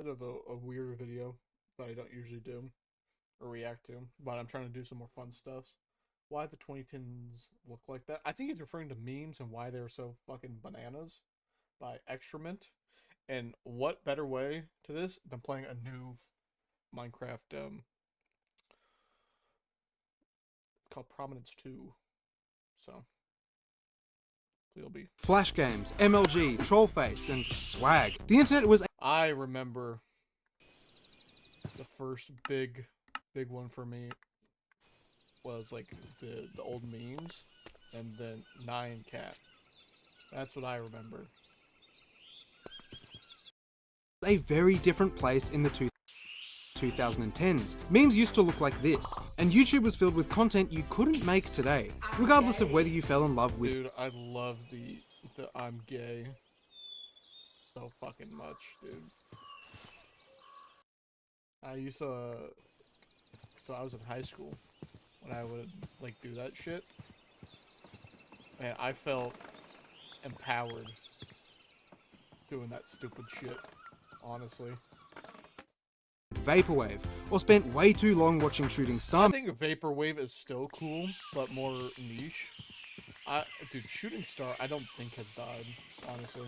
Bit of a weird video that I don't usually do or react to, but I'm trying to do some more fun stuff. Why the 2010s look like that? I think he's referring to memes and why they're so fucking bananas by Excrement. And what better way to this than playing a new Minecraft? It's called Prominence 2. So it'll be. Flash games, MLG, Trollface, and Swag. The internet was. I remember the first big one for me was like the old memes and then Nine Cat. That's what I remember. A very different place in the 2010s. Memes used to look like this, and YouTube was filled with content you couldn't make today, regardless of whether you fell in love with. Dude, I love the I'm gay so fucking much, dude. I used to, so I was in high school when I would like do that shit, and I felt empowered doing that stupid shit, honestly. Vaporwave, or spent way too long watching shooting star. I think Vaporwave is still cool, but more niche. Dude, Shooting Star, I don't think has died, honestly.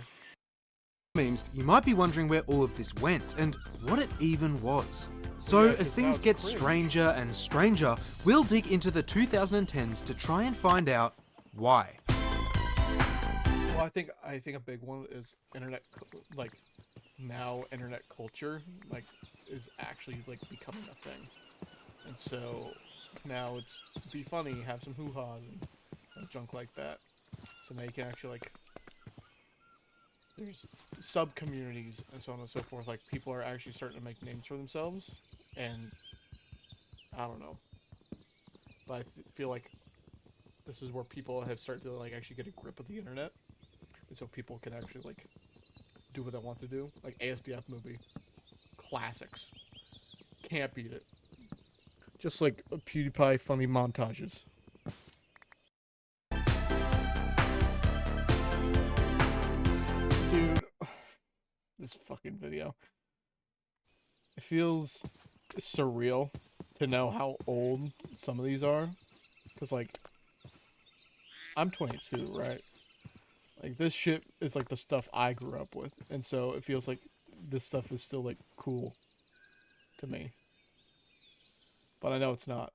Memes, you might be wondering where all of this went, and what it even was. So, Yeah, as things get stranger and stranger, we'll dig into the 2010s to try and find out why. Well, I think a big one is internet, like, now internet culture, like, is actually, like, becoming a thing. And so, now it's be funny, have some hoo-has, and junk like that. So now you can actually, like, there's sub-communities and so on and so forth. Like, people are actually starting to make names for themselves, and I don't know. But I feel like this is where people have started to, like, actually get a grip of the internet. And so people can actually, like, do what they want to do. Like, ASDF movie. Classics. Can't beat it. Just like PewDiePie funny montages. Dude, this fucking video. It feels surreal to know how old some of these are. Because, like, I'm 22, right? Like, this shit is, like, the stuff I grew up with. And so it feels like this stuff is still, like, cool to me. But I know it's not.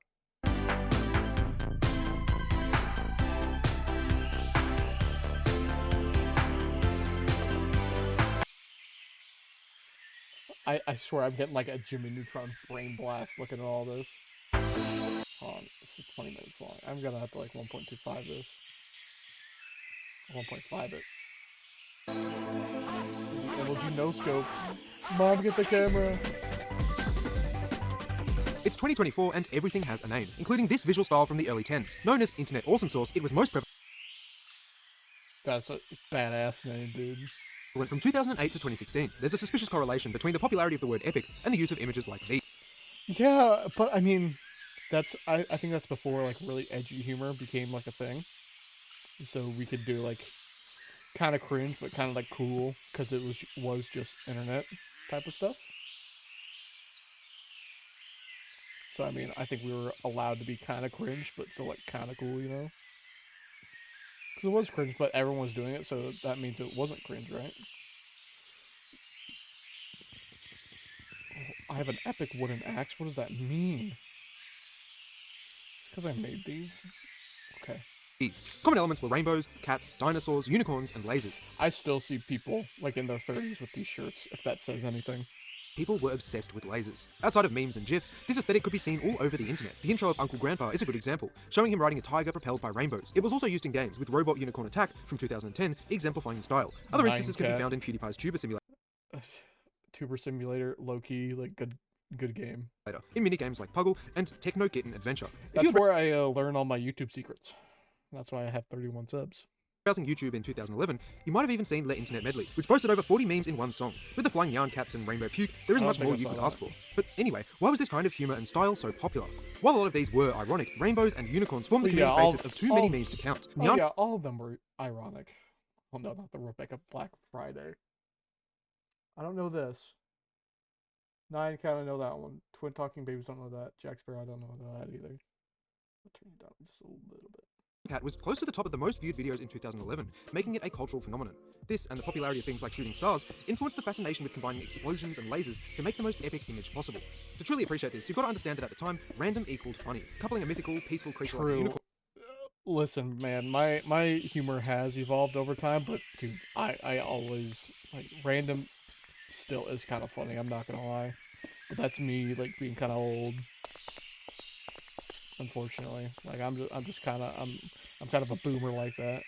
I swear I'm getting like a Jimmy Neutron brain blast looking at all this. Hold on, this is 20 minutes long. I'm gonna have to like 1.25 this. 1.5 it. MLG no scope. Mom, get the camera. It's 2024 and everything has a name, including this visual style from the early 10s. Known as Internet Awesome Source, it was most prevalent. That's a badass name, dude. Went from 2008 to 2016. There's a suspicious correlation between the popularity of the word epic and the use of images like these. Yeah, but I mean, I think that's before like really edgy humor became like a thing. So we could do like kind of cringe, but kind of like cool because it was just internet type of stuff. So I mean, I think we were allowed to be kind of cringe, but still like kind of cool, you know? Because it was cringe, but everyone was doing it, so that means it wasn't cringe, right? Oh, I have an epic wooden axe. What does that mean? It's because I made these? Okay. These common elements were rainbows, cats, dinosaurs, unicorns, and lasers. I still see people, like, in their 30s with these shirts, if that says anything. People were obsessed with lasers. Outside of memes and GIFs, this aesthetic could be seen all over the internet. The intro of Uncle Grandpa is a good example, showing him riding a tiger propelled by rainbows. It was also used in games, with Robot Unicorn Attack from 2010 exemplifying the style. Other instances can be found in PewDiePie's Tuber Simulator. Tuber Simulator, low-key, like, good game. In minigames like Puggle and Techno Kitten Adventure. That's where I learn all my YouTube secrets. That's why I have 31 subs. Browsing YouTube in 2011, you might have even seen Le Internet Medley, which boasted over 40 memes in one song. With the flying yarn cats and rainbow puke, there isn't much more you could ask for. But anyway, why was this kind of humour and style so popular? While a lot of these were ironic, rainbows and unicorns formed the comedic basis of too many memes to count. Yeah, all of them were ironic. Oh no, not the Rebecca Black Friday. I don't know this. Nine kind of know that one. Twin Talking Babies don't know that. Jack Sparrow I don't know that either. I'll turn it down just a little bit. Cat was close to the top of the most viewed videos in 2011, making it a cultural phenomenon. This, and the popularity of things like shooting stars, influenced the fascination with combining explosions and lasers to make the most epic image possible. To truly appreciate this, you've got to understand that at the time, random equaled funny, coupling a mythical, peaceful creature like a True. unicorn. Listen, man, my humor has evolved over time, but dude, I always like random still is kind of funny. I'm not gonna lie, but that's me like being kind of old. Unfortunately, like I'm just kind of I'm kind of a boomer like that.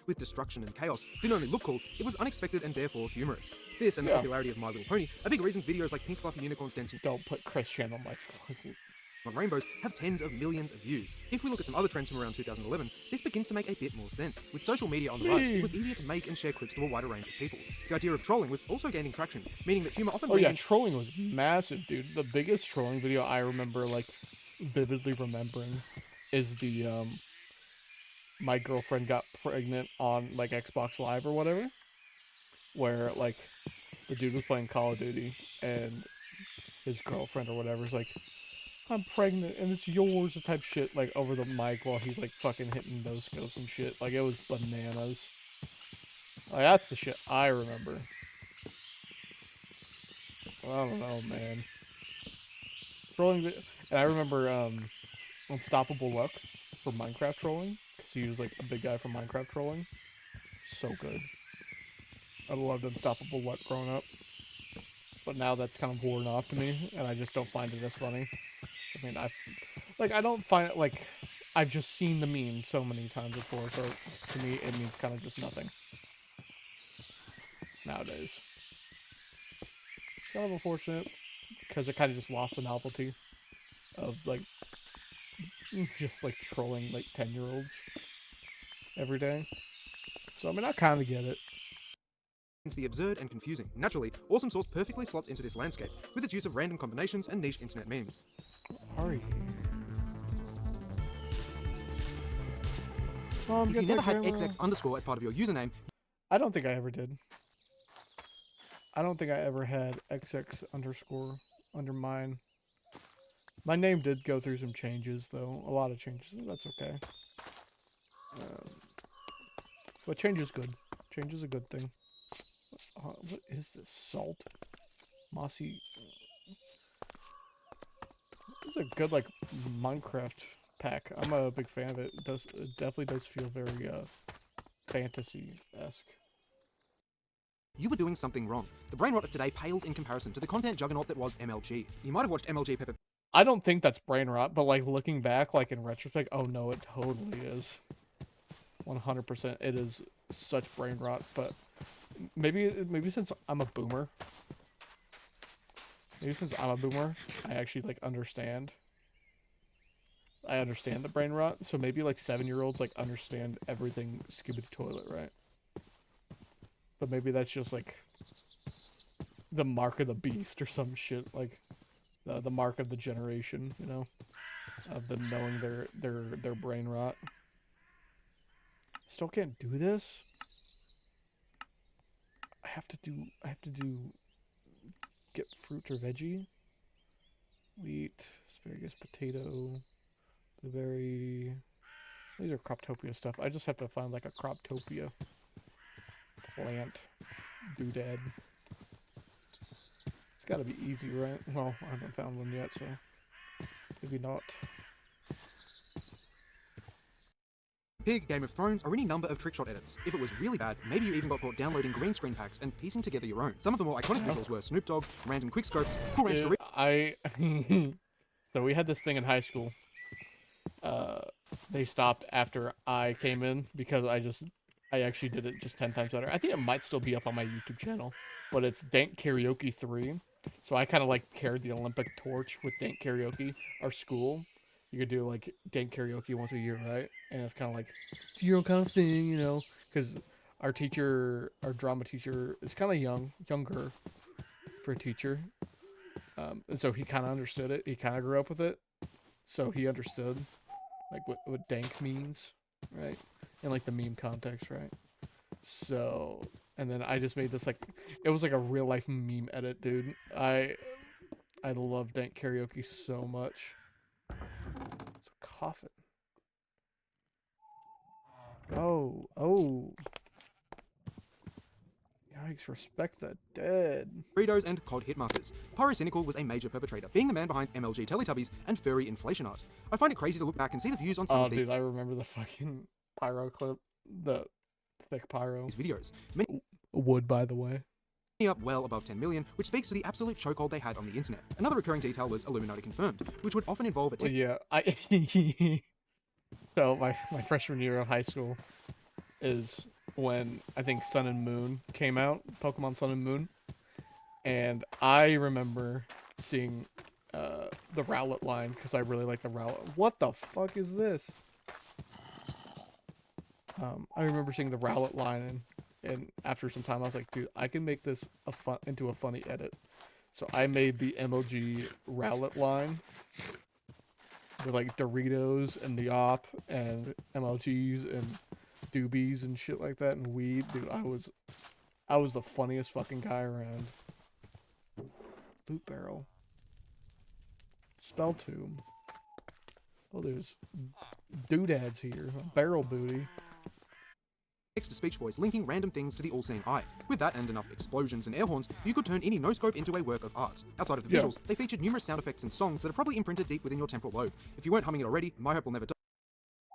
With destruction and chaos didn't only look cool, it was unexpected and therefore humorous. This and the Yeah. popularity of My Little Pony are big reasons videos like pink fluffy unicorns dancing Don't put Christian on my fucking. on rainbows have tens of millions of views. If we look at some other trends from around 2011, this begins to make a bit more sense. With social media on the rise, it was easier to make and share clips to a wider range of people. The idea of trolling was also gaining traction, meaning that humor often Oh yeah, leaned trolling was massive, dude. The biggest trolling video I remember, like vividly remembering, is the my girlfriend got pregnant on like Xbox Live or whatever, where like the dude was playing Call of Duty and his girlfriend or whatever is like, I'm pregnant and it's yours type shit like over the mic while he's like fucking hitting those scopes and shit. Like it was bananas. Like that's the shit I remember. I don't know, man. Trolling, and I remember Unstoppable Luck for Minecraft trolling because he was like a big guy for Minecraft trolling. So good. I loved Unstoppable Luck growing up, but now that's kind of worn off to me, and I just don't find it as funny. I mean, I don't find it like I've just seen the meme so many times before, so to me it means kind of just nothing nowadays. It's kind of unfortunate because it kind of just lost the novelty of like just like trolling like 10-year-olds every day. So I mean, I kind of get it. into the absurd and confusing. Naturally, Awesome Sauce perfectly slots into this landscape, with its use of random combinations and niche internet memes. Are you? Mom, If get you never that had grandma. XX_ as part of your username, I don't think I ever did. I don't think I ever had XX_ under mine. My name did go through some changes, though. A lot of changes. That's okay. But change is good. Change is a good thing. What is this? Salt? Mossy. This is a good, like, Minecraft pack. I'm a big fan of it. It definitely does feel very, fantasy-esque. you were doing something wrong. The brain rot of today pales in comparison to the content juggernaut that was MLG. You might have watched MLG Pepper I don't think that's brain rot, but, like, looking back, like, in retrospect, oh no, it totally is. 100%. It is such brain rot, but maybe since I'm a boomer, I actually like understand. I understand the brain rot, so maybe like 7-year-olds like understand everything Skibidi Toilet, right? But maybe that's just like the mark of the beast or some shit, like the mark of the generation, you know, of them knowing their brain rot. Still can't do this. I have to do get fruit or veggie. Wheat, asparagus, potato, blueberry. These are Croptopia stuff. I just have to find like a Croptopia plant doodad. It's gotta be easy, right? Well, I haven't found one yet, so maybe not. Pig, Game of Thrones, or any number of trickshot edits. If it was really bad, maybe you even got caught downloading green screen packs and piecing together your own. Some of the more iconic visuals were Snoop Dogg, random quickscopes, Cool Ranch Doritos. So we had this thing in high school. They stopped after I came in because I actually did it just 10 times better. I think it might still be up on my YouTube channel, but it's Dank Karaoke 3. So I kind of like carried the Olympic torch with Dank Karaoke. Our school, you could do like Dank Karaoke once a year, right? And it's kind of like it's your own kind of thing, you know, because our drama teacher is kind of younger for a teacher. And so he kind of understood it. He kind of grew up with it. So he understood like what dank means, right? In like the meme context, right? So and then I just made this like it was like a real life meme edit, dude. I love dank karaoke so much. It's a coffin. Oh. Yikes, respect the dead. Doritos and COD hitmarkers. Pyrocynical was a major perpetrator, being the man behind MLG Teletubbies and furry inflation art. I find it crazy to look back and see the views on some Oh, of these dude, I remember the fucking pyro clip. The thick pyro. videos. Many Wood, by the way. up well above 10 million, which speaks to the absolute chokehold they had on the internet. Another recurring detail was Illuminati confirmed, which would often involve a Well, yeah, So, my freshman year of high school is when I think Sun and Moon came out, Pokemon Sun and Moon. And I remember seeing the Rowlet line, because I really like the Rowlet. What the fuck is this? I remember seeing the Rowlet line, and after some time I was like, dude, I can make this into a funny edit. So I made the MLG Rowlet line with like Doritos and the Op and MLGs and doobies and shit like that and weed. Dude, I was the funniest fucking guy around. Loot barrel. Spell tomb. Oh, there's doodads here. Barrel booty. text-to-speech voice linking random things to the all-seeing eye. With that and enough explosions and air horns, you could turn any no-scope into a work of art. Outside of the visuals, they featured numerous sound effects and songs that are probably imprinted deep within your temporal lobe. If you weren't humming it already, My Hope Will Never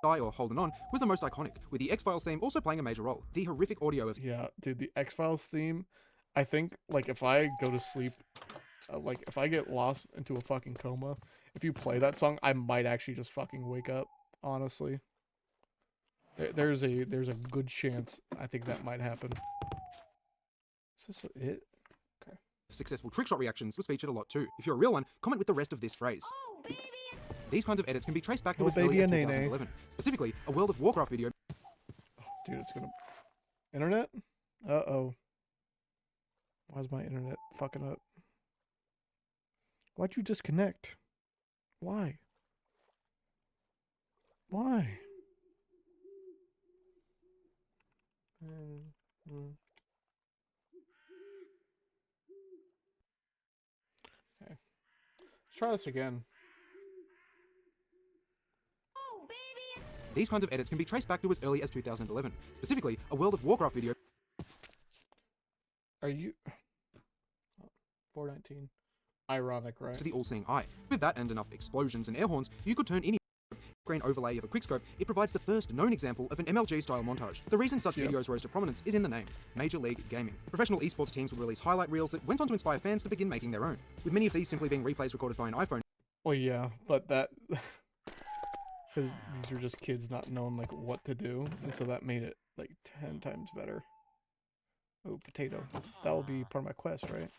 Die or Holding On was the most iconic, with the X-Files theme also playing a major role. The horrific audio of Yeah, dude, the X-Files theme, I think, like, if I go to sleep, like, if I get lost into a fucking coma, if you play that song, I might actually just fucking wake up, honestly. There's a good chance I think that might happen. Is this it? Okay. successful trickshot reactions was featured a lot too. If you're a real one, comment with the rest of this phrase. Oh, baby. These kinds of edits can be traced back to Oh, as early baby, as a nene. 2011. Specifically, a World of Warcraft video. Dude, it's gonna... Internet? Uh-oh. Why's my internet fucking up? Why'd you disconnect? Why? Why? Okay. Let's try this again. Oh, baby. These kinds of edits can be traced back to as early as 2011. Specifically, a World of Warcraft video. Are you... 419. Ironic, right? To the all-seeing eye. With that and enough explosions and air horns, you could turn any screen overlay of a quickscope. It provides the first known example of an MLG-style montage. The reason such videos rose to prominence is in the name, Major League Gaming. Professional esports teams would release highlight reels that went on to inspire fans to begin making their own, with many of these simply being replays recorded by an iPhone. Well, yeah, but that... Because these were just kids not knowing, like, what to do, and so that made it, like, 10 times better. Oh, potato. That will be part of my quest, right?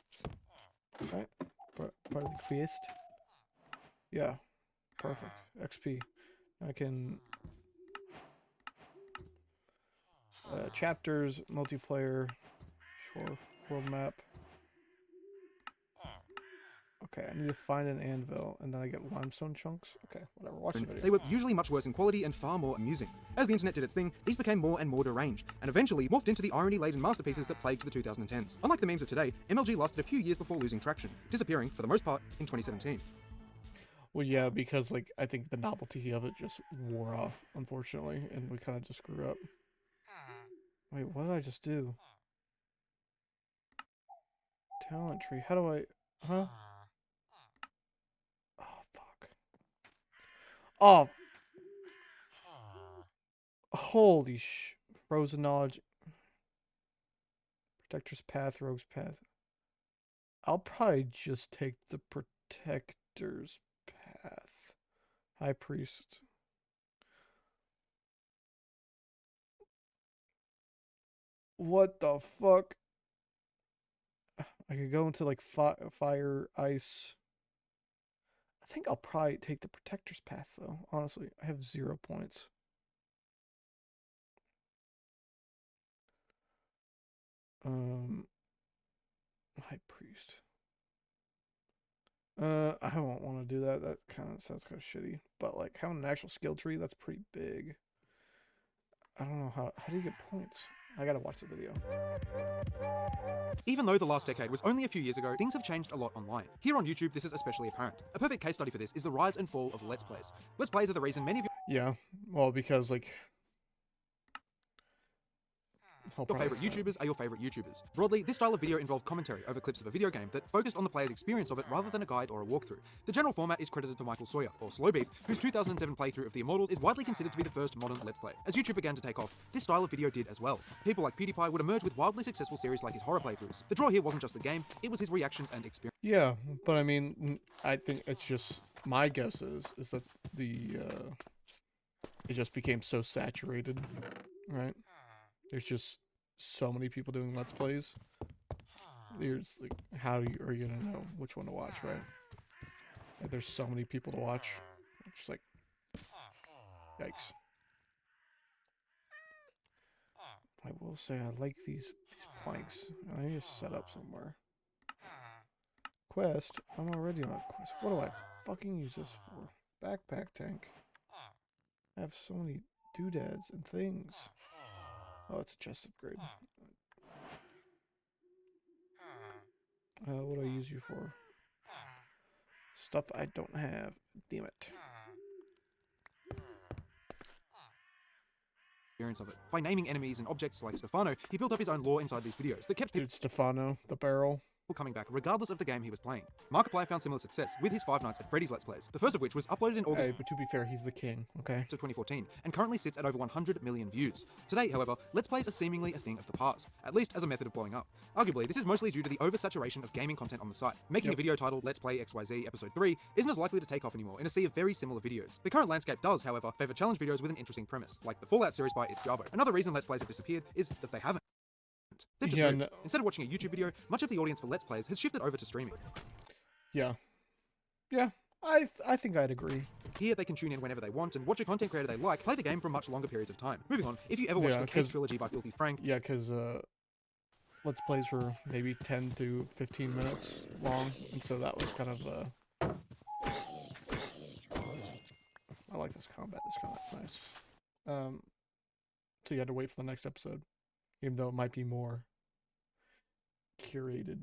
Right? Part of the quest? Yeah. Perfect. XP. I can... chapters, multiplayer, sure, world map. Okay, I need to find an anvil, and then I get limestone chunks. Okay, whatever, watch the video. They were usually much worse in quality and far more amusing. As the internet did its thing, these became more and more deranged, and eventually morphed into the irony-laden masterpieces that plagued the 2010s. Unlike the memes of today, MLG lasted a few years before losing traction, disappearing, for the most part, in 2017. Well, yeah, because, like, I think the novelty of it just wore off, unfortunately, and we kind of just screw up. Wait, what did I just do? Talent tree, how do I... Huh? Oh, fuck. Oh! Holy sh... Frozen knowledge. Protector's path, rogue's path. I'll probably just take the protector's path. High priest. What the fuck? I could go into like fire, ice. I think I'll probably take the protector's path though. Honestly, I have 0 points. High priest. I won't want to do that. That kind of sounds kind of shitty. But like having an actual skill tree, that's pretty big. I don't know how do you get points? I gotta watch the video. Even though the last decade was only a few years ago, things have changed a lot online. Here on YouTube, this is especially apparent. A perfect case study for this is the rise and fall of Let's Plays. Let's Plays are the reason many of Yeah, well, because like your favorite YouTubers are your favorite YouTubers. Broadly, this style of video involved commentary over clips of a video game that focused on the player's experience of it rather than a guide or a walkthrough. The general format is credited to Michael Sawyer, or Slowbeef, whose 2007 playthrough of The Immortals is widely considered to be the first modern Let's Play. As YouTube began to take off, this style of video did as well. People like PewDiePie would emerge with wildly successful series like his horror playthroughs. The draw here wasn't just the game, it was his reactions and experience. Yeah, but I mean, I think it's just my guess is that it just became so saturated, right? There's just so many people doing Let's Plays. There's like, are you gonna know which one to watch, right? Like, there's so many people to watch. It's just like, yikes. I will say I like these planks. I need to set up somewhere. Quest? I'm already on a quest. What do I fucking use this for? Backpack tank. I have so many doodads and things. Oh, it's a chest upgrade. What do I use you for? Stuff I don't have. Damn it. Experience of it. By naming enemies and objects like Stefano, he built up his own lore inside these videos that kept people Dude, Stefano, the barrel. coming back regardless of the game he was playing. Markiplier found similar success with his Five Nights at Freddy's Let's Plays, the first of which was uploaded in August Hey, but to be fair, he's the king, okay? of 2014, and currently sits at over 100 million views. Today, however, Let's Plays are seemingly a thing of the past, at least as a method of blowing up. Arguably, this is mostly due to the oversaturation of gaming content on the site. Making a video titled Let's Play XYZ Episode 3 isn't as likely to take off anymore in a sea of very similar videos. The current landscape does, however, favour challenge videos with an interesting premise, like the Fallout series by It's Jabo. Another reason Let's Plays have disappeared is that they haven't. They've just moved. Instead of watching a YouTube video, much of the audience for Let's Plays has shifted over to streaming. Yeah. Yeah, I think I'd agree. Here, they can tune in whenever they want and watch a content creator they like play the game for much longer periods of time. Moving on, if you ever watched the Cake Trilogy by Filthy Frank, Yeah, because Let's Plays were maybe 10 to 15 minutes long, and so that was kind of I like this combat. This combat's nice. So you had to wait for the next episode, even though it might be more curated.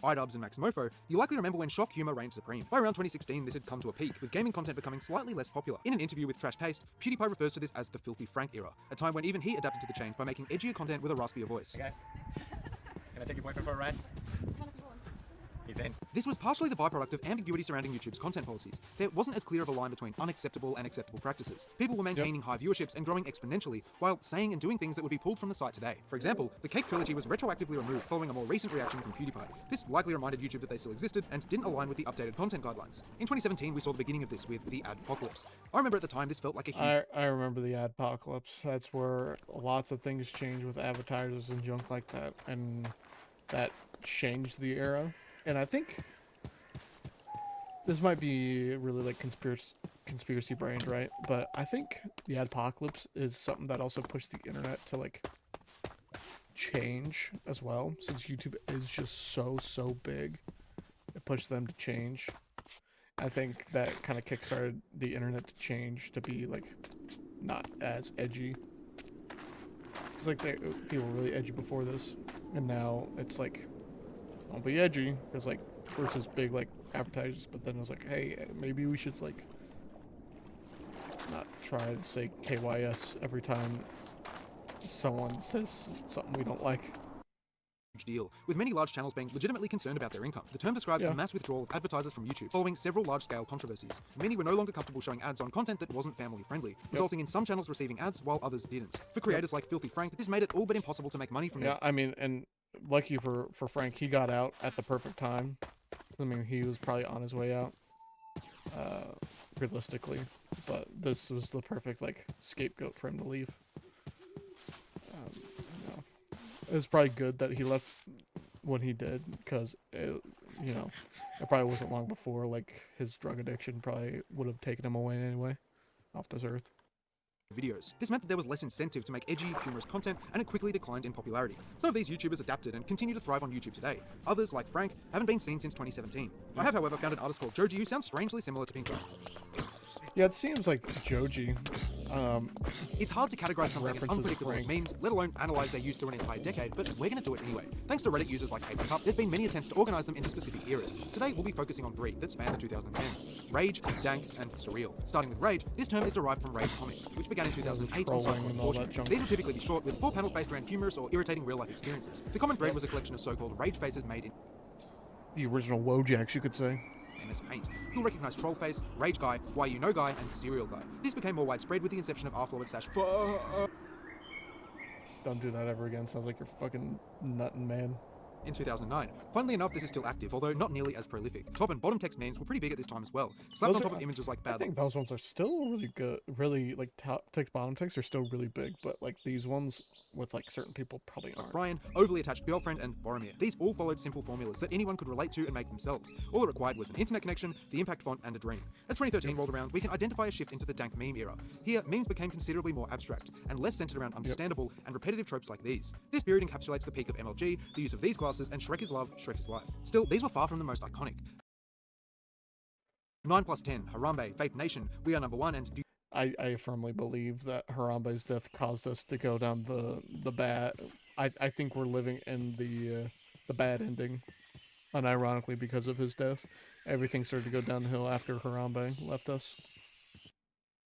iDubbbz and Maximofo, you likely remember when shock humor reigned supreme. By around 2016, this had come to a peak, with gaming content becoming slightly less popular. In an interview with Trash Taste, PewDiePie refers to this as the Filthy Frank era, a time when even he adapted to the change by making edgier content with a raspier voice. Hey guys, can I take your boyfriend for a ride? He's in. This was partially the byproduct of ambiguity surrounding YouTube's content policies. There wasn't as clear of a line between unacceptable and acceptable practices. People were maintaining high viewerships and growing exponentially, while saying and doing things that would be pulled from the site today. For example, the Cake Trilogy was retroactively removed following a more recent reaction from PewDiePie. This likely reminded YouTube that they still existed and didn't align with the updated content guidelines. In 2017, we saw the beginning of this with the Adpocalypse. I remember at the time this felt like a huge... I remember the Adpocalypse. That's where lots of things changed with advertisers and junk like that, and that changed the era. And I think this might be really like conspiracy brained, right? But I think the Adpocalypse is something that also pushed the internet to like change as well, since YouTube is just so big. It pushed them to change. I think that kind of kickstarted the internet to change to be like not as edgy. It's like people were really edgy before this, and now it's like, don't be edgy, because like versus big like advertisers. But then it was like, hey, maybe we should like not try to say KYS every time someone says something we don't like. Deal, with many large channels being legitimately concerned about their income. The term describes a mass withdrawal of advertisers from YouTube following several large-scale controversies. Many were no longer comfortable showing ads on content that wasn't family-friendly, resulting in some channels receiving ads while others didn't. For creators like Filthy Frank, this made it all but impossible to make money from their... Yeah, I mean, and lucky for Frank, he got out at the perfect time. I mean, he was probably on his way out, realistically, but this was the perfect like scapegoat for him to leave. It was probably good that he left when he did, because it probably wasn't long before like his drug addiction probably would have taken him away anyway, off this earth. Videos. This meant that there was less incentive to make edgy, humorous content, and it quickly declined in popularity. Some of these YouTubers adapted and continue to thrive on YouTube today. Others, like Frank, haven't been seen since 2017. I have, however, found an artist called Joji who sounds strangely similar to Pinko. Yeah, it seems like Joji It's hard to categorize something as References unpredictable as Frank. memes, let alone analyze their use through an entire decade, but we're going to do it anyway. Thanks to Reddit users like Paper Cup, there's been many attempts to organize them into specific eras. Today, we'll be focusing on 3 that span the 2010s: Rage, Dank, and Surreal. Starting with Rage, this term is derived from Rage Comics, which began in 2008 on sites trolling like and all that 4chan. junk. These would typically be short, with 4 panels based around humorous or irritating real-life experiences. The common thread was a collection of so-called rage faces made in The original Wojaks, you could say. MS Paint. You'll recognize Trollface, Rage Guy, Why You Know Guy, and Serial Guy. This became more widespread with the inception of r// Don't do that ever again. Sounds like you're fucking nutting, man. in 2009. Funnily enough, this is still active, although not nearly as prolific. Top and bottom text memes were pretty big at this time as well. Slapped on Those top are- of images like I bad think those ones are still really good. Really, like, top text, bottom text are still really big, but, like, these ones with, like, certain people probably aren't. Brian, overly attached girlfriend, and Boromir. These all followed simple formulas that anyone could relate to and make themselves. All it required was an internet connection, the impact font, and a dream. As 2013 rolled around, we can identify a shift into the dank meme era. Here, memes became considerably more abstract, and less centered around understandable and repetitive tropes like these. This period encapsulates the peak of MLG, the use of these classes, and Shrek is love, Shrek is life. Still, these were far from the most iconic. 9+10, Harambe, Vape Nation, We Are Number One, and I firmly believe that Harambe's death caused us to go down the bad. I think we're living in the bad ending, unironically because of his death. Everything started to go downhill after Harambe left us.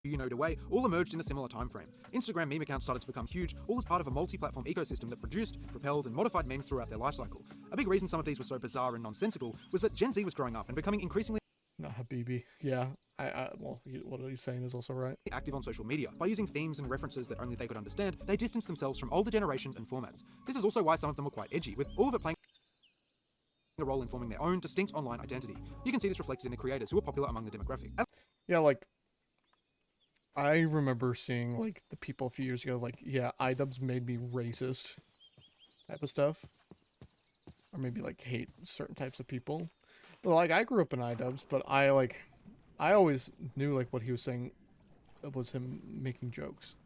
You Know the Way all emerged in a similar time frame. Instagram meme accounts started to become huge, all as part of a multi-platform ecosystem that produced, propelled, and modified memes throughout their lifecycle. A big reason some of these were so bizarre and nonsensical was that Gen Z was growing up and becoming increasingly Not Habibi. Yeah. Well, what he's saying is also right. active on social media. By using themes and references that only they could understand, they distanced themselves from older generations and formats. This is also why some of them were quite edgy, with all of it playing a role in forming their own distinct online identity. You can see this reflected in the creators who were popular among the demographic. Yeah, like, I remember seeing, like, the people a few years ago, like, yeah, iDubbbz made me racist type of stuff. Or maybe, like, hate certain types of people. But, like, I grew up in iDubbbz, but I always knew, like, what he was saying was him making jokes.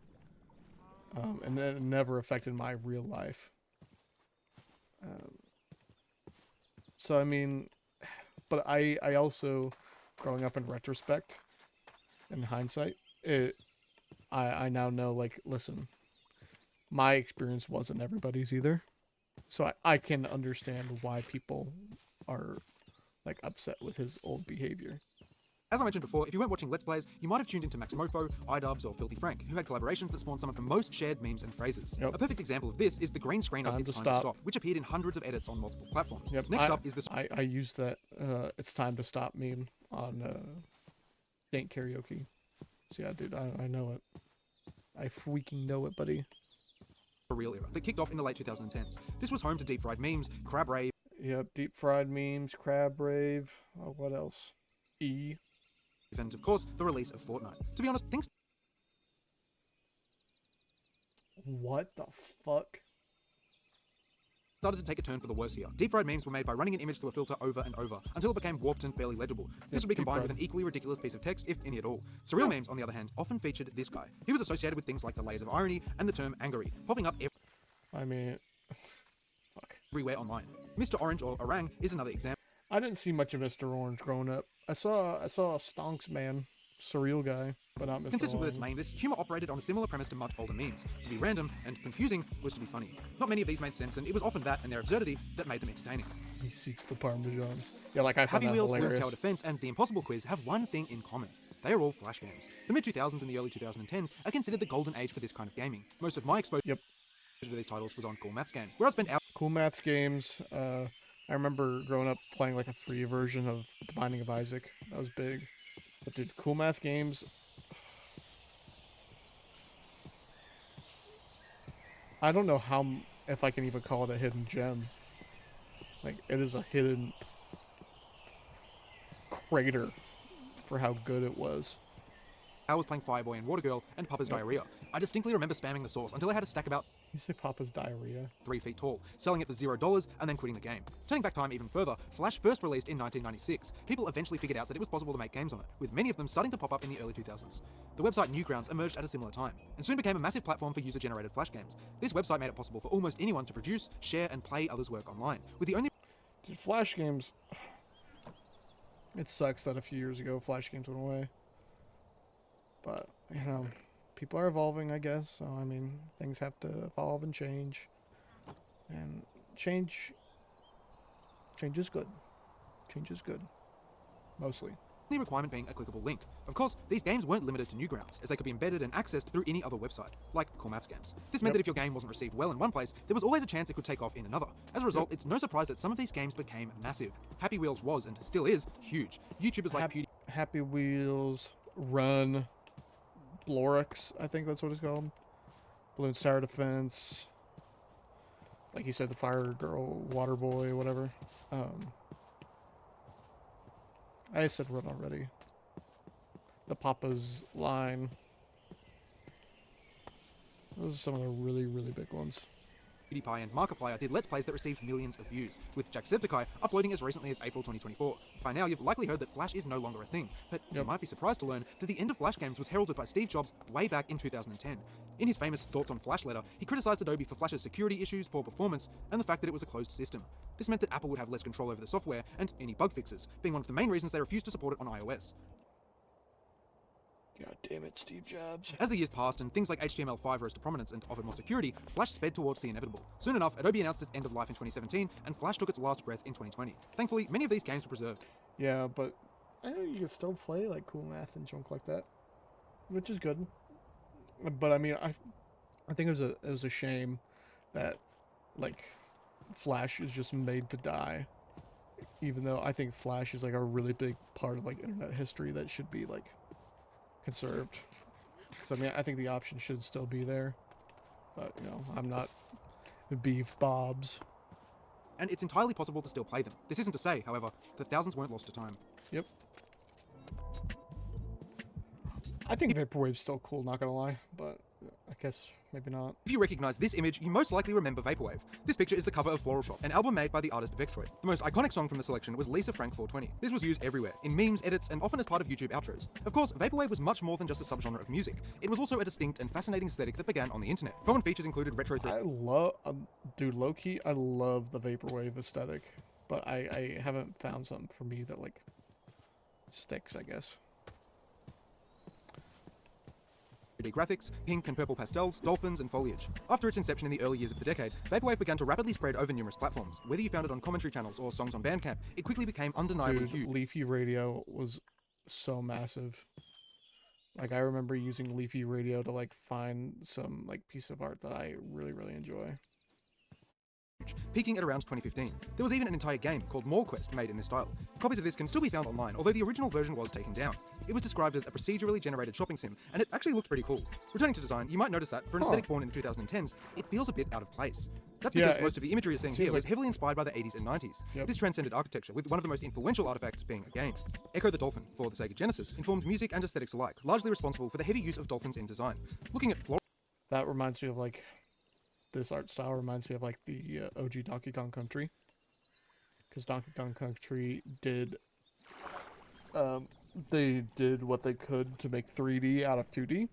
And it never affected my real life. So, I mean, but I also, growing up in retrospect, in hindsight, I now know, like, listen, my experience wasn't everybody's either. So I can understand why people are, like, upset with his old behavior. As I mentioned before, if you weren't watching Let's Plays, you might have tuned into Max Mofo, iDubbbz, or Filthy Frank, who had collaborations that spawned some of the most shared memes and phrases. Yep. A perfect example of this is the green screen of Time It's to Time to Stop. Stop, which appeared in hundreds of edits on multiple platforms. Yep. Next up is the I used that It's Time to Stop meme on Dank Karaoke. So yeah, dude, I know it. I freaking know it, buddy. Surreal era that kicked off in the late 2010s. This was home to deep fried memes, crab rave, Yep, deep fried memes, crab rave. Oh, what else? and of course, the release of Fortnite. To be honest, things What the fuck? started to take a turn for the worse here. Deep fried memes were made by running an image through a filter over and over, until it became warped and barely legible. This would be combined with an equally ridiculous piece of text, if any at all. Surreal memes, on the other hand, often featured this guy. He was associated with things like the layers of irony and the term angery, popping up I mean, fuck. everywhere online. Mr. Orange or Orang is another example. I didn't see much of Mr. Orange growing up. I saw a Stonks man, surreal guy, but not Mr. Consistent with its Orange. name, this humor operated on a similar premise to much older memes. To be random and confusing was to be funny. Not many of these made sense, and it was often that and their absurdity that made them entertaining. He seeks the Parmesan. Yeah, like I found Happy that Wheels, hilarious. Bloons Tower Defense, and The Impossible Quiz have one thing in common. They are all Flash games. The mid-2000s and the early 2010s are considered the golden age for this kind of gaming. Most of my exposure Yep. to these titles was on Cool Maths games, where I spent hours Cool math games. I remember growing up playing like a free version of The Binding of Isaac. That was big. But dude, cool math games. I don't know if I can even call it a hidden gem. Like, it is a hidden crater for how good it was. playing Fireboy and Watergirl and Papa's Diarrhea. I distinctly remember spamming the source until I had a stack about You say Papa's diarrhea? 3 feet tall, selling it for $0 and then quitting the game. Turning back time even further, Flash first released in 1996. People eventually figured out that it was possible to make games on it, with many of them starting to pop up in the early 2000s. The website Newgrounds emerged at a similar time, and soon became a massive platform for user-generated Flash games. This website made it possible for almost anyone to produce, share, and play others' work online, with the only Dude, Flash games. It sucks that a few years ago Flash games went away. But, you know, people are evolving, I guess. So I mean, things have to evolve and change, and change is good. Change is good, mostly. The requirement being a clickable link. Of course, these games weren't limited to Newgrounds, as they could be embedded and accessed through any other website, like Core Maths games. This meant that if your game wasn't received well in one place, there was always a chance it could take off in another. As a result, it's no surprise that some of these games became massive. Happy Wheels was, and still is, huge. YouTubers like PewDiePie Happy Wheels, Run, Blorix, I think that's what it's called. Balloon Tower Defense. Like you said, the Fire Girl, Water Boy, whatever. I said Run already. The Papa's Line. Those are some of the really, really big ones. and Markiplier did Let's Plays that received millions of views, with Jacksepticeye uploading as recently as April 2024. By now, you've likely heard that Flash is no longer a thing, but you might be surprised to learn that the end of Flash games was heralded by Steve Jobs way back in 2010. In his famous Thoughts on Flash letter, he criticized Adobe for Flash's security issues, poor performance, and the fact that it was a closed system. This meant that Apple would have less control over the software and any bug fixes, being one of the main reasons they refused to support it on iOS. God damn it, Steve Jobs. As the years passed and things like HTML5 rose to prominence and offered more security, Flash sped towards the inevitable. Soon enough, Adobe announced its end of life in 2017, and Flash took its last breath in 2020. Thankfully, many of these games were preserved. Yeah, but I know you can still play like Cool Math and junk like that, which is good. But I mean, I think it was a shame that like Flash is just made to die. Even though I think Flash is like a really big part of like internet history that should be like conserved. So I mean, I think the option should still be there, but you know, I'm not Beef Bob's. And it's entirely possible to still play them. This isn't to say, however, that thousands weren't lost to time. Yep. I think Vaporwave's still cool, not gonna lie, but I guess maybe not. If you recognize this image, you most likely remember Vaporwave. This picture is the cover of Floral Shop, an album made by the artist Vectroid. The most iconic song from the selection was Lisa Frank 420. This was used everywhere, in memes, edits, and often as part of YouTube outros. Of course, Vaporwave was much more than just a subgenre of music. It was also a distinct and fascinating aesthetic that began on the internet. Common features included retro... I love, dude, low-key, I love the Vaporwave aesthetic, but I haven't found something for me that, like, sticks, I guess. 3D graphics, pink and purple pastels, dolphins, and foliage. After its inception in the early years of the decade, Vaporwave began to rapidly spread over numerous platforms. Whether you found it on commentary channels or songs on Bandcamp, it quickly became undeniably huge. Leafy Radio was so massive. Like, I remember using Leafy Radio to, like, find some, like, piece of art that I really, really enjoy. Peaking at around 2015. There was even an entire game called Mall Quest made in this style. Copies of this can still be found online, although the original version was taken down. It was described as a procedurally generated shopping sim, and it actually looked pretty cool. Returning to design, you might notice that, for an aesthetic born in the 2010s, it feels a bit out of place. That's because most of the imagery you're seeing here was heavily inspired by the 80s and 90s. This transcended architecture, with one of the most influential artifacts being a game. Echo the Dolphin, for the Sega Genesis, informed music and aesthetics alike, largely responsible for the heavy use of dolphins in design. Looking at That reminds me of, like, this art style reminds me of, like, the OG Donkey Kong Country. Because Donkey Kong Country did... they did what they could to make 3D out of 2D.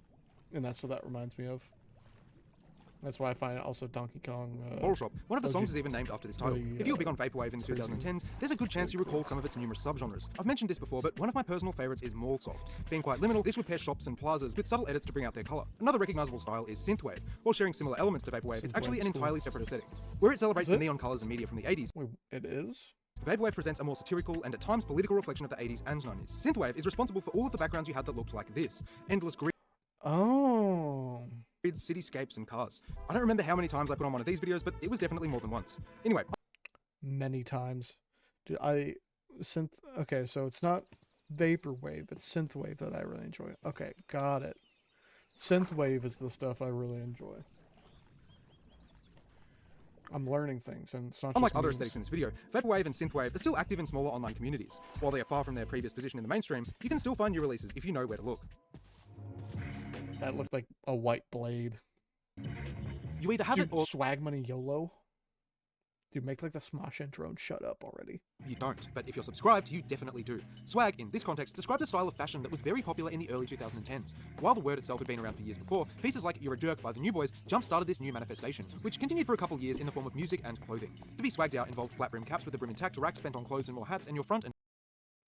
And that's what that reminds me of. That's why I find also Donkey Kong... Floral Shop. One of the songs is even named after this title. If you were big on Vaporwave in the 2010s, there's a good chance you recall some of its numerous subgenres. I've mentioned this before, but one of my personal favorites is Mallsoft. Being quite liminal, this would pair shops and plazas with subtle edits to bring out their color. Another recognizable style is Synthwave. While sharing similar elements to Vaporwave, it's actually an entirely separate aesthetic. Where it celebrates the neon colors and media from the 80s, Wait, it is? Vaporwave presents a more satirical and at times political reflection of the 80s and 90s. Synthwave is responsible for all of the backgrounds you had that looked like this. Endless grids, cityscapes, and cars. I don't remember how many times I put on one of these videos, but it was definitely more than once. Anyway. Many times. Dude, okay, so it's not Vaporwave, it's Synthwave that I really enjoy. Okay, got it. Synthwave is the stuff I really enjoy. I'm learning things, and it's not Unlike just other memes. aesthetics in this video, Vaporwave and Synthwave are still active in smaller online communities. While they are far from their previous position in the mainstream, you can still find new releases if you know where to look. That looked like a white blade. You either have Dude, it or Swag Money YOLO? Dude, make like the Smosh intro and shut up already. you don't, but if you're subscribed, you definitely do. Swag, in this context, described a style of fashion that was very popular in the early 2010s. While the word itself had been around for years before, pieces like You're a Jerk by the New Boys jump-started this new manifestation, which continued for a couple years in the form of music and clothing. To be swagged out involved flat brim caps with the brim intact, racks spent on clothes and more hats, and your front and...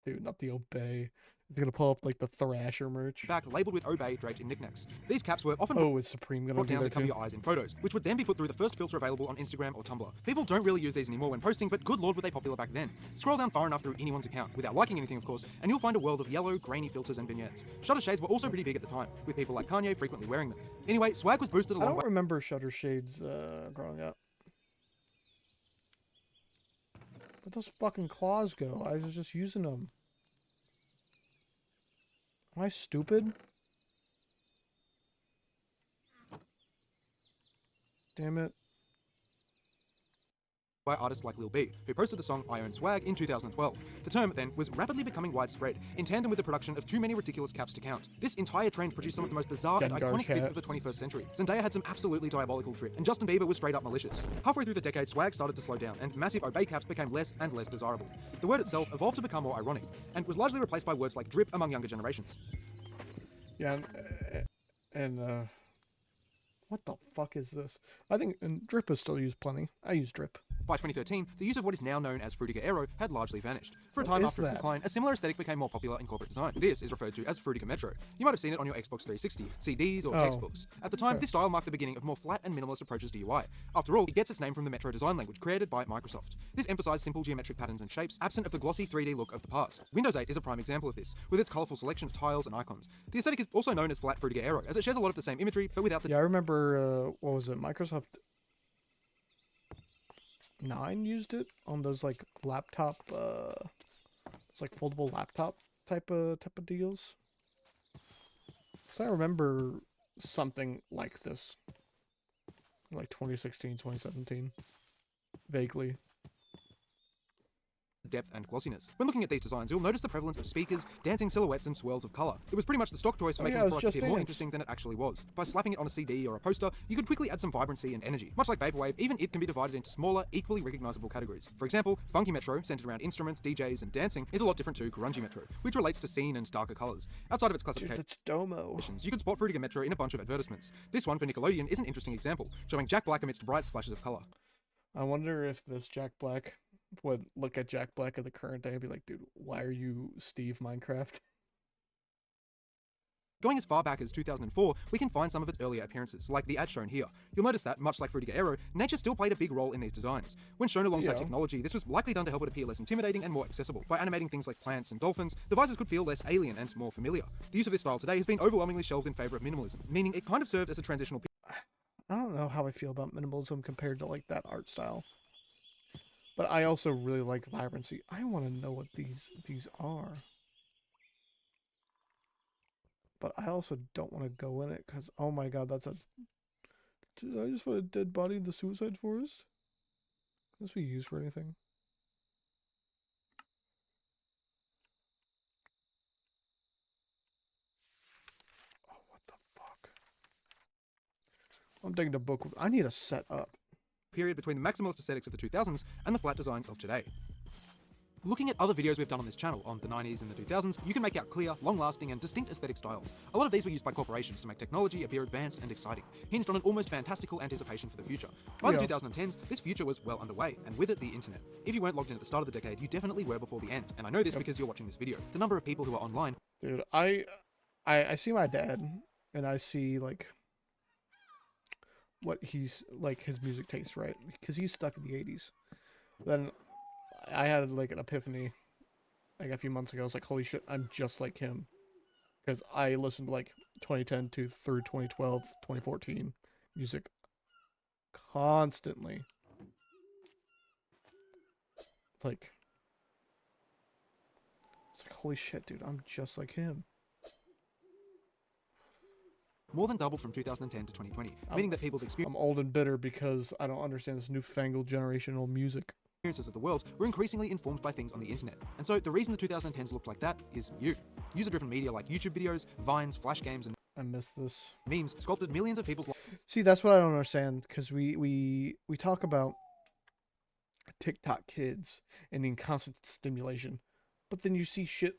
Dude, not the Obey. It's gonna pull up like the Thrasher merch. back labelled with Obey draped in knickknacks. These caps were often Oh, is Supreme gonna brought be down there to cover too? your eyes in photos, which would then be put through the first filter available on Instagram or Tumblr. People don't really use these anymore when posting, but good lord were they popular back then. Scroll down far enough through anyone's account, without liking anything of course, and you'll find a world of yellow, grainy filters and vignettes. Shutter shades were also pretty big at the time, with people like Kanye frequently wearing them. Anyway, swag was boosted a I long don't way. remember Shutter Shades growing up. Where'd those fucking claws go? I was just using them. Am I stupid? Damn it. By artists like Lil B, who posted the song I Own Swag in 2012. The term, then, was rapidly becoming widespread, in tandem with the production of too many ridiculous caps to count. This entire trend produced some of the most bizarre and Gengar iconic fits cat. of the 21st century. Zendaya had some absolutely diabolical drip, and Justin Bieber was straight up malicious. Halfway through the decade, swag started to slow down, and massive Obey caps became less and less desirable. The word itself evolved to become more ironic, and was largely replaced by words like drip among younger generations. Yeah, and what the fuck is this? I think and drip is still used plenty. I use drip. By 2013, the use of what is now known as Fruitiger Aero had largely vanished. For a What time is after its that? decline, a similar aesthetic became more popular in corporate design. This is referred to as Fruitiger Metro. You might have seen it on your Xbox 360, CDs, or Oh. textbooks. At the time, Okay. this style marked the beginning of more flat and minimalist approaches to UI. After all, it gets its name from the Metro design language created by Microsoft. This emphasized simple geometric patterns and shapes, absent of the glossy 3D look of the past. Windows 8 is a prime example of this, with its colorful selection of tiles and icons. The aesthetic is also known as flat Fruitiger Aero, as it shares a lot of the same imagery, but without the Yeah, I remember, what was it? Microsoft 9 used it on those like laptop, it's like foldable laptop type of deals. Cause I remember something like this, like 2016, 2017, vaguely. depth and glossiness. When looking at these designs, you'll notice the prevalence of speakers, dancing silhouettes, and swirls of color. It was pretty much the stock choice for Oh, making yeah, the it was product Just appear more Dance. interesting than it actually was. By slapping it on a CD or a poster, you could quickly add some vibrancy and energy. Much like Vaporwave, even it can be divided into smaller, equally recognizable categories. For example, Funky Metro, centered around instruments, DJs, and dancing, is a lot different to Grungy Metro, which relates to scene and darker colors. Outside of its Dude, classification, that's Domo. you can spot Fruitiger Metro in a bunch of advertisements. This one for Nickelodeon is an interesting example, showing Jack Black amidst bright splashes of color. I wonder if this Jack Black would look at Jack Black of the current day and be like, dude, why are you Steve Minecraft? Going as far back as 2004, we can find some of its earlier appearances, like the ad shown here. You'll notice that, much like Fruitiger Aero, nature still played a big role in these designs. When shown alongside Yeah. technology, this was likely done to help it appear less intimidating and more accessible. By animating things like plants and dolphins, devices could feel less alien and more familiar. The use of this style today has been overwhelmingly shelved in favor of minimalism, meaning it kind of served as a transitional period. I don't know how I feel about minimalism compared to like that art style. But I also really like vibrancy. I want to know what these are. But I also don't want to go in it because, oh my god, that's a... Did I just find a dead body in the suicide forest? Can this be used for anything? Oh, what the fuck? I'm taking a book. I need a set up. Period between the maximalist aesthetics of the 2000s and the flat designs of today. Looking at other videos we've done on this channel on the 90s and the 2000s, you can make out clear, long-lasting, and distinct aesthetic styles. A lot of these were used by corporations to make technology appear advanced and exciting, hinged on an almost fantastical anticipation for the future. By the Yeah. 2010s, this future was well underway, and with it, the internet. If you weren't logged in at the start of the decade, you definitely were before the end, and I know this because you're watching this video. The number of people who are online Dude, I see my dad and I see like what he's like his music taste, right? Because he's stuck in the 80s. Then I had like an epiphany like a few months ago. I was like, holy shit, I'm just like him. Because I listened to like 2010 to through 2012, 2014 music constantly. Like, it's like, holy shit, dude, I'm just like him. more than doubled from 2010 to 2020, meaning that people's I'm old and bitter because I don't understand this newfangled generational music. experiences of the world were increasingly informed by things on the internet. And so the reason the 2010s looked like that is you. User-driven media like YouTube videos, Vines, Flash games, and I miss this. memes sculpted millions of people's See, that's what I don't understand, because we talk about TikTok kids and in constant stimulation, but then you see shit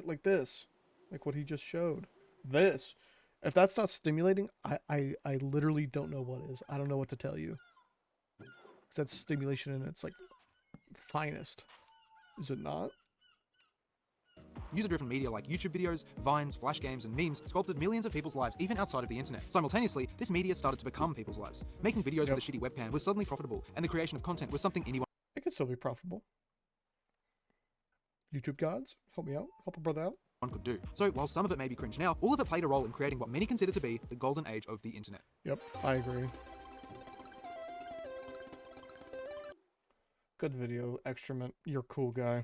like this, like what he just showed. This, if that's not stimulating, I literally don't know what is. I don't know what to tell you, because that's stimulation in its like finest, is it not? User-driven media like YouTube videos, vines, flash games, and memes sculpted millions of people's lives even outside of the internet. Simultaneously, this media started to become people's lives. Making videos with a shitty webcam was suddenly profitable, and the creation of content was something anyone It could still be profitable. YouTube gods, help me out. Help a brother out. could do. So while some of it may be cringe now, all of it played a role in creating what many consider to be the golden age of the internet. Yep, I agree. Good video, Extrament. You're a cool guy.